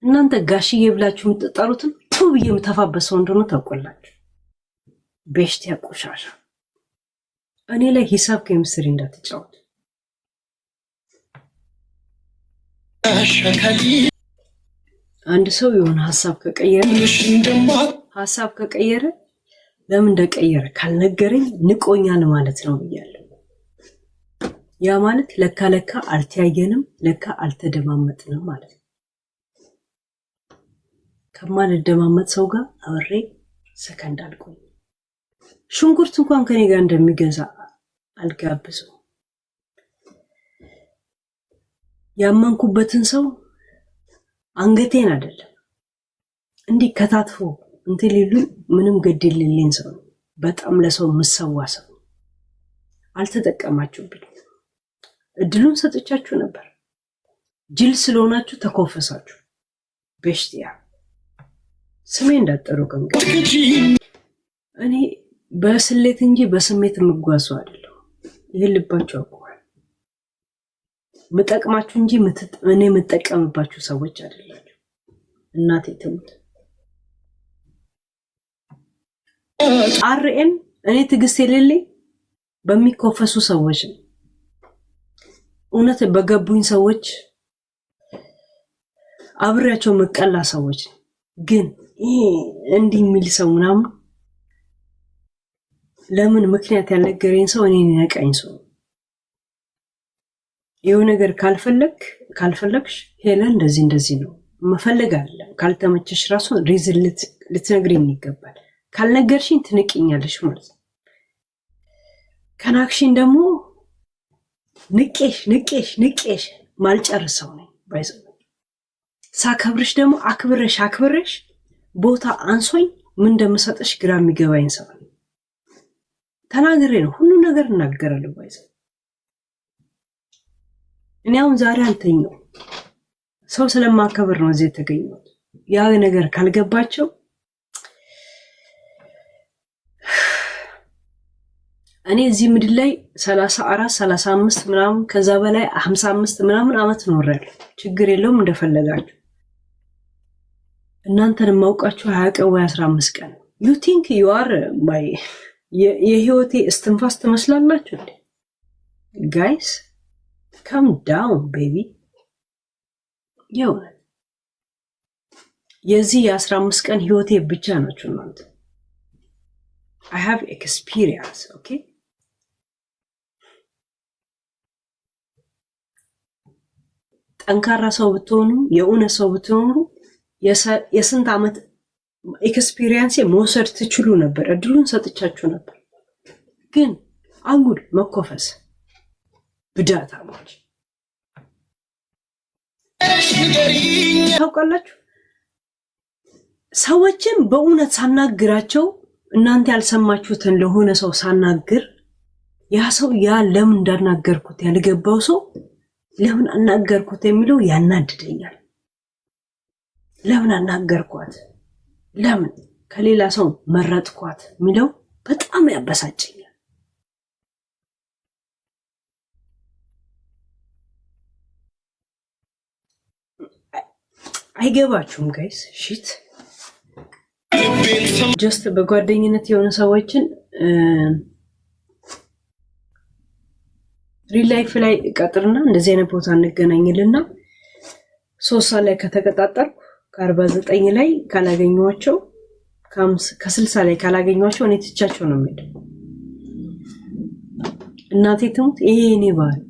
እናንተ ጋሽዬ ብላችሁ የምትጠሩትን ቱብዬ የምተፋበሰው እንደሆነ ታውቃላችሁ። ቤሽት ያቆሻሻ እኔ ላይ ሂሳብ ኬሚስትሪ እንዳትጫወት። አንድ ሰው የሆነ ሐሳብ ከቀየረ ለምን እንደቀየረ ካልነገረኝ ንቆኛል ማለት ነው ብያለሁ። ያ ማለት ለካ አልተያየንም፣ ለካ አልተደማመጥንም ማለት ነው። ከማልደማመጥ ሰው ጋር አብሬ ሰከንድ አልቆይ። ሽንኩርት እንኳን ከኔ ጋር እንደሚገዛ አልጋብዘው። ያመንኩበትን ሰው አንገቴን አይደለም እንዲህ ከታትፎ እንትን ሊሉ ምንም ገድልልኝ ሰው ነው። በጣም ለሰው ምሰዋ ሰው። አልተጠቀማችሁብኝ። እድሉን ሰጥቻችሁ ነበር። ጅል ስለሆናችሁ ተኮፈሳችሁ። በሽቲያ ስሜ እንዳጠሩ ገንገ እኔ በስሌት እንጂ በስሜት የምጓዙ አይደለም። ይሄ ልባችሁ አውቀዋል። ምጠቅማችሁ እንጂ እኔ የምጠቀምባችሁ ሰዎች አይደላችሁ። እናቴ ትሙት። አርኤም እኔ ትግስት የሌለኝ በሚኮፈሱ ሰዎች ነው። እውነት በገቡኝ ሰዎች አብሬያቸው መቀላ ሰዎች ግን ይሄ እንዲህ የሚል ሰው ምናምን ለምን ምክንያት ያልነገረኝ ሰው እኔን ያቀኝ ሰው የሆነ ነገር ካልፈለግሽ ሄለን እንደዚህ ነው መፈለግ አይደለም። ካልተመቸሽ ራሱ ሪዝን ልትነግሪኝ ይገባል። ካልነገርሽኝ ትንቅኛለሽ ማለት ነው። ከናክሽኝ ደግሞ ንቄሽ ማልጨርሰው ነኝ። ባይዘው ሳከብርሽ ደግሞ አክብረሽ ቦታ አንሶኝ ምን እንደምሰጥሽ ግራ የሚገባኝ ሰው ነኝ። ተናግሬ ነው ሁሉ ነገር እናገራለሁ። ባይዘው እኔ አሁን ዛሬ አልተኛው ሰው ስለማከብር ነው እዚህ የተገኘሁት። ያ ነገር ካልገባቸው እኔ እዚህ ምድር ላይ 34 35 ምናምን ከዛ በላይ 55 ምናምን አመት ኖሬያለሁ። ችግር የለውም እንደፈለጋችሁ። እናንተን ማውቃችሁ 20 ቀን ወይ 15 ቀን። you think you are my የህይወቴ እስትንፋስ ትመስላላችሁ እንዴ? guys come down baby። የዚህ የ15 ቀን ህይወቴ ብቻ ናችሁ እናንተ። I have experience, okay? ጠንካራ ሰው ብትሆኑ የእውነት ሰው ብትሆኑ የስንት ዓመት ኤክስፒሪየንስ መውሰድ ትችሉ ነበር። እድሉን ሰጥቻችሁ ነበር። ግን አጉል መኮፈስ ብዳታሞች ታውቃላችሁ። ሰዎችን በእውነት ሳናግራቸው እናንተ ያልሰማችሁትን ለሆነ ሰው ሳናግር ያ ሰው ያ ለምን እንዳናገርኩት ያልገባው ሰው ለምን አናገርኩት የሚለው ያናድደኛል። ለምን አናገርኳት፣ ለምን ከሌላ ሰው መረጥኳት የሚለው በጣም ያበሳጨኛል። አይገባችሁም ጋይስ? ሺት ጀስት በጓደኝነት የሆነ ሰዎችን ሪል ላይፍ ላይ ቀጥርና እንደዚህ አይነት ቦታ እንገናኝልና 3 ሰዓት ላይ ከተቀጣጠርኩ ከ49 ላይ ካላገኘኋቸው ከ60 ላይ ካላገኘኋቸው እኔ ትቻቸው ነው የምሄደው። እናቴ ትሙት ይሄ እኔ ባህል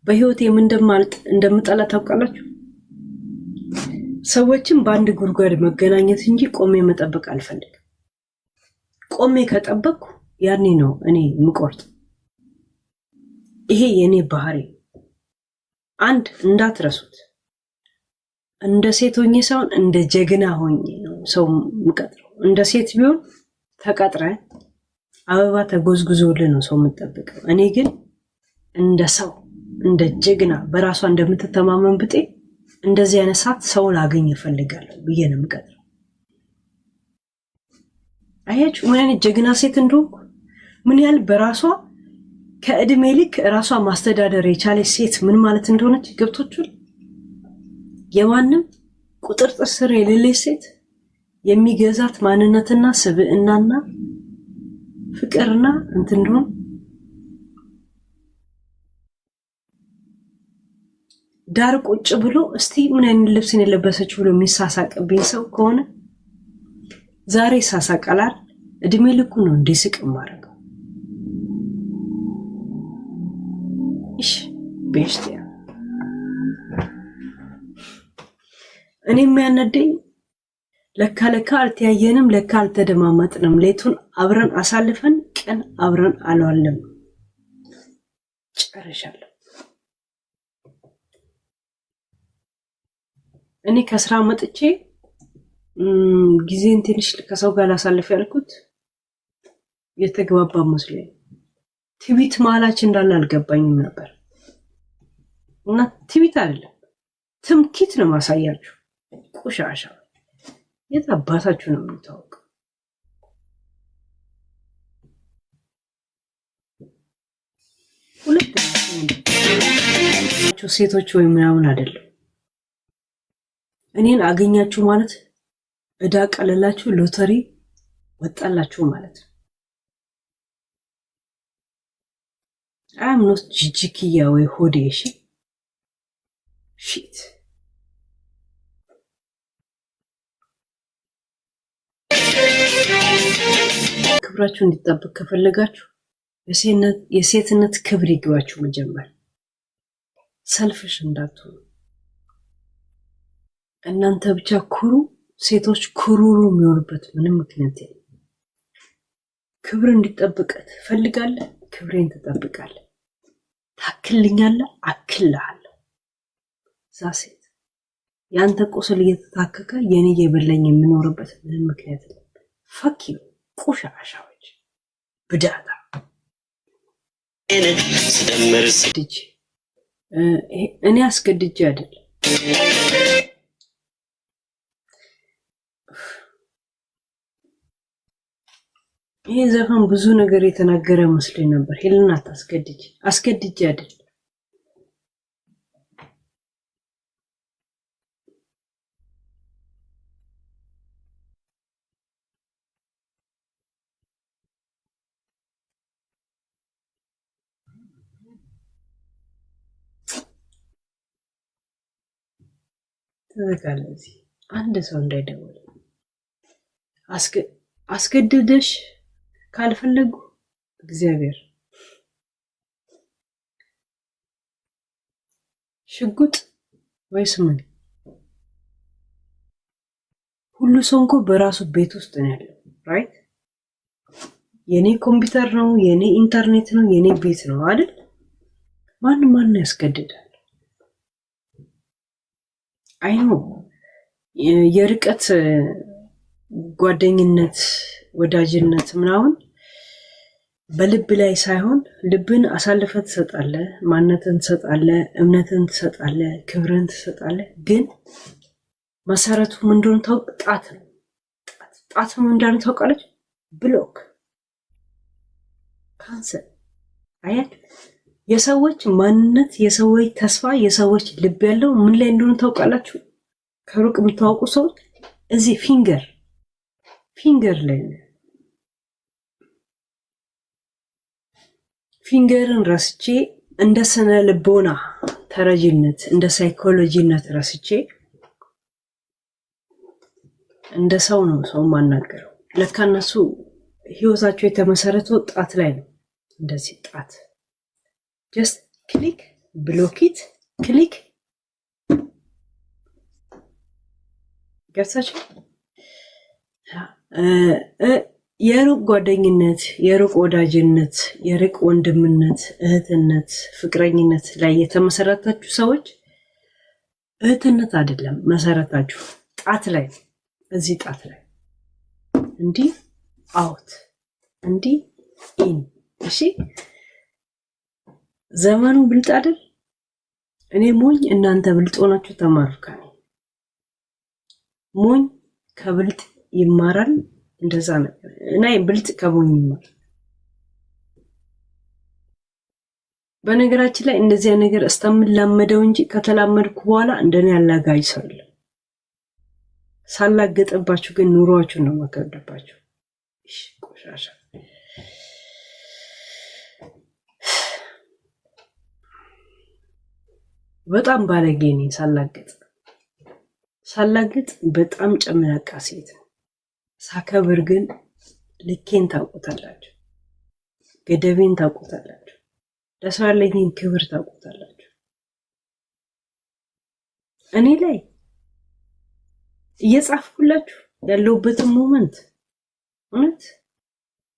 በህይወቴ ምን እንደምጠላ ታውቃላችሁ? ሰዎችን በአንድ ጉድጓድ መገናኘት እንጂ ቆሜ መጠበቅ አልፈልግም። ቆሜ ከጠበቅኩ ያኔ ነው እኔ ምቆርጥ። ይሄ የኔ ባህሪ። አንድ እንዳትረሱት፣ እንደ ሴት ሆኜ ሳይሆን እንደ ጀግና ሆኜ ነው ሰው ምቀጥረው። እንደ ሴት ቢሆን ተቀጥረ አበባ ተጎዝጉዞልህ ነው ሰው የምጠብቀው። እኔ ግን እንደ ሰው እንደ ጀግና በራሷ እንደምትተማመን ብጤ እንደዚህ አይነት ሰው ላገኝ እፈልጋለሁ ብዬ ነው የምቀጥረው። አያችሁ ምን አይነት ጀግና ሴት እንደሆንኩ፣ ምን ያህል በራሷ ከእድሜ ልክ ራሷ ማስተዳደር የቻለች ሴት ምን ማለት እንደሆነች ገብቶችል። የማንም ቁጥጥር ስር የሌለች ሴት የሚገዛት ማንነትና ስብዕናና ፍቅርና እንትን እንደሆነ ዳር ቁጭ ብሎ እስቲ ምን አይነት ልብስን የለበሰች ብሎ የሚሳሳቅብኝ ሰው ከሆነ ዛሬ ሳሳቀላል እድሜ ልኩ ነው እንዲስቅ ማረገው። እሺ በሽቲያ እኔ የሚያነደኝ ለካ አልተያየንም፣ ለካ አልተደማመጥንም፣ ሌቱን አብረን አሳልፈን ቀን አብረን አልዋለም። ጨርሻለሁ። እኔ ከስራ መጥቼ ጊዜን ትንሽ ከሰው ጋር ላሳልፍ ያልኩት የተግባባ መስሎኝ ትዊት ማላችን እንዳለ አልገባኝም ነበር። እና ትዊት አይደለም ትምኪት ነው ማሳያችሁ። ቆሻሻ የት አባታችሁ ነው የምታውቁ? ሁለት ሴቶች ወይ ምናምን አይደለም። እኔን አገኛችሁ ማለት እዳ ቀለላችሁ፣ ሎተሪ ወጣላችሁ ማለት ነው። አም ኖት ጂጂኪያ ወይ ሆዴሽ ሺት ክብራችሁ እንዲጠብቅ ከፈለጋችሁ የሴትነት ክብር ይግባችሁ። መጀመር ሰልፍሽ እንዳትሆኑ። እናንተ ብቻ ኩሩ፣ ሴቶች ኩሩሩ የሚሆኑበት ምንም ምክንያት የለም። ክብር እንዲጠብቅ ትፈልጋለህ፣ ክብሬን ትጠብቃለህ። ታክልኛለህ፣ አክልሃለሁ። እዛ ሴት ያንተ ቁስል እየተታከከ የኔ የበላኝ የምኖርበት ምንም ምክንያት የለም። ፈኪ ቆሻሻዎች ብዳታ እኔ አስገድጄ አይደለም። ይሄ ዘፈን ብዙ ነገር የተናገረ መስሎኝ ነበር። ሄልና አስገድጄ አይደለም። ተዘጋለዚ አንድ ሰው እንዳይደውል አስገድደሽ ካልፈለጉ እግዚአብሔር ሽጉጥ ወይስ ምን? ሁሉ ሰው እኮ በራሱ ቤት ውስጥ ነው ያለው። ራይት? የኔ ኮምፒውተር ነው፣ የኔ ኢንተርኔት ነው፣ የኔ ቤት ነው አይደል? ማን ያስገድዳል? አይኑ የርቀት ጓደኝነት ወዳጅነት ምናምን በልብ ላይ ሳይሆን ልብን አሳልፈ ትሰጣለህ፣ ማንነትን ትሰጣለህ፣ እምነትን ትሰጣለህ፣ ክብርን ትሰጣለህ። ግን መሰረቱ ምን እንደሆነ ታውቅ? ጣት ነው። ጣት ምን እንደሆነ ታውቃለች? ብሎክ ካንሰር። አያት የሰዎች ማንነት፣ የሰዎች ተስፋ፣ የሰዎች ልብ ያለው ምን ላይ እንደሆነ ታውቃላችሁ? ከሩቅ የምታውቁ ሰዎች እዚህ ፊንገር ላይ ነው። ፊንገርን ረስቼ እንደ ስነ ልቦና ተረጂነት እንደ ሳይኮሎጂነት ረስቼ እንደ ሰው ነው ሰው ማናገረው። ለካ እነሱ ህይወታቸው የተመሰረተው ጣት ላይ ነው። እንደዚህ ጣት ጀስት ክሊክ ብሎኪት ክሊክ ገርሳችሁ የሩቅ ጓደኝነት፣ የሩቅ ወዳጅነት፣ የሩቅ ወንድምነት፣ እህትነት፣ ፍቅረኝነት ላይ የተመሰረታችሁ ሰዎች እህትነት አይደለም መሰረታችሁ ጣት ላይ ነው። እዚህ ጣት ላይ እንዲህ አውት እንዲህ ኢን። እሺ ዘመኑ ብልጥ አይደል? እኔ ሞኝ እናንተ ብልጥ ሆናችሁ ተማሩካ። ሞኝ ከብልጥ ይማራል። እንደዛ ነው እና ብልጥ ከሞኝ ይማራል። በነገራችን ላይ እንደዚህ ነገር እስተምላመደው እንጂ ከተላመድኩ በኋላ እንደኔ ያላጋይ ሰው የለም። ሳላገጠባችሁ ግን ኑሯችሁን ነው ማከብደባችሁ። እሺ ቆሻሻ በጣም ባለጌ ነኝ። ሳላገጥ በጣም ጨምላቃ ሴት ነው። ሳከብር ግን ልኬን ታውቁታላችሁ፣ ገደቤን ታውቁታላችሁ፣ ለሰው ያለኝን ክብር ታውቁታላችሁ። እኔ ላይ እየጻፍኩላችሁ ያለሁበትን ሞመንት እውነት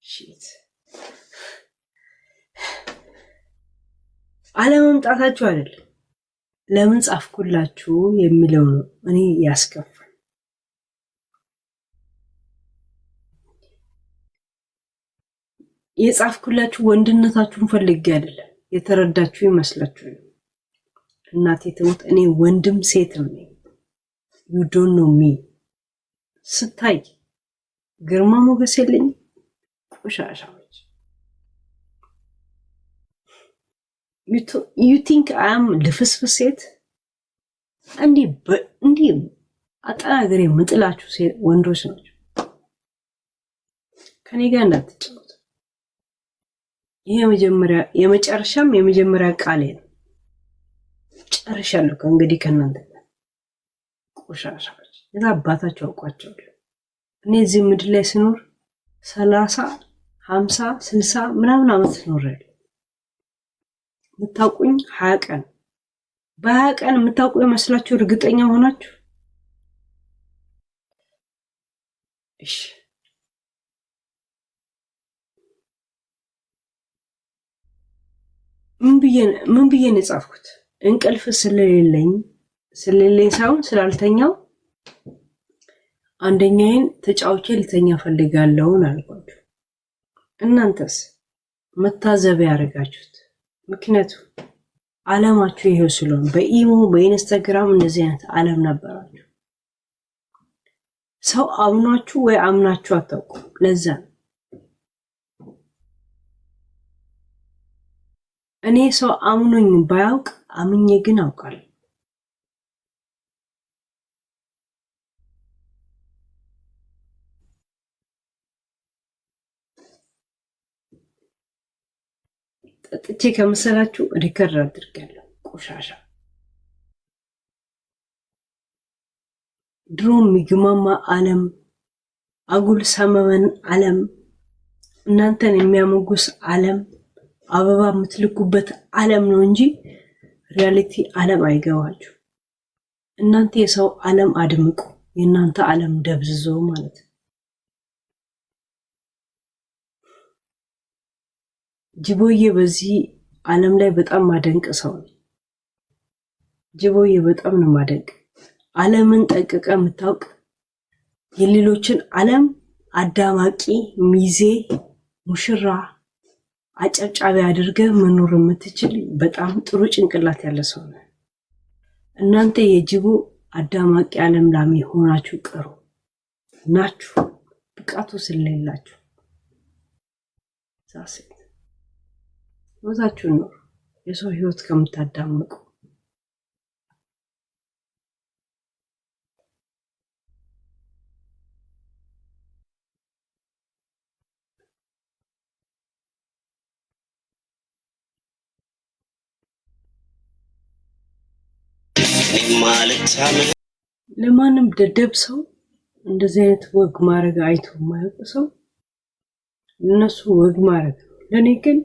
ሺት አለመምጣታችሁ አይደለም ለምን ጻፍኩላችሁ የሚለው ነው እኔ ያስከፋል። የጻፍኩላችሁ ወንድነታችሁን ፈልጌ አይደለም፣ የተረዳችሁ ይመስላችሁ ነው። እናቴ ትሙት እኔ ወንድም ሴትም ነኝ። you don't know me ስታይ ግርማ ሞገስ የለኝ ቆሻሻዎች you think I am ልፍስፍስ ሴት እንዲህ አጠናገሬ ምጥላችሁ ሴት ወንዶች ናቸው። ከኔ ጋር እንዳትጫወቱ። ይሄ የመጨረሻ ቃሌ ነው። ጨርሻለሁ ከእንግዲህ ከእናንተ ጋር ቆሻሻዎች የዛ አባታቸው አውቋቸዋለሁ። እኔ እዚህ ምድር ላይ ስኖር 30 50 60 ምናምን ዓመት ኖሬያለሁ። የምታውቁኝ 20 ቀን በ20 ቀን የምታውቁ የመስላችሁ እርግጠኛ ሆናችሁ እሺ ምን ብዬ ነው የጻፍኩት? እንቅልፍ ስለሌለኝ ሳይሆን ስላልተኛው አንደኛዬን ተጫውቼ ልተኛ ፈልጋለሁ አልኳችሁ። እናንተስ መታዘብ ያደርጋችሁት? ምክንያቱም ዓለማችሁ ይሄው ስለሆነ በኢሞ በኢንስታግራም እንደዚህ አይነት ዓለም ነበራችሁ። ሰው አምናችሁ ወይ አምናችሁ አታውቁም። ለዛ እኔ ሰው አምኖኝ ባያውቅ አምኜ ግን አውቃለሁ። ጠጥቼ ከመሰላችሁ ሪከርድ አድርጋለሁ። ቆሻሻ ድሮ የሚግማማ ዓለም፣ አጉል ሰመመን ዓለም፣ እናንተን የሚያሞጉስ ዓለም፣ አበባ የምትልኩበት ዓለም ነው እንጂ ሪያሊቲ ዓለም አይገባችሁ። እናንተ የሰው ዓለም አድምቁ፣ የእናንተ ዓለም ደብዝዞ ማለት ነው። ጅቦዬ በዚህ ዓለም ላይ በጣም ማደንቅ ሰው ነው። ጅቦዬ በጣም ነው ማደንቅ። ዓለምን ጠቅቀ የምታውቅ የሌሎችን ዓለም አዳማቂ፣ ሚዜ፣ ሙሽራ፣ አጨብጫቢ አድርገህ መኖር የምትችል በጣም ጥሩ ጭንቅላት ያለ ሰው ነው። እናንተ የጅቦ አዳማቂ ዓለም ላሚ ሆናችሁ ቀሩ ናችሁ፣ ብቃቱ ስለሌላችሁ። ዛሴት ወዛችሁ ነው የሰው ህይወት ከምታዳምቁ። ለማንም ደደብ ሰው እንደዚህ አይነት ወግ ማድረግ አይቶ የማያውቅ ሰው እነሱ ወግ ማድረግ ነው። ለኔ ግን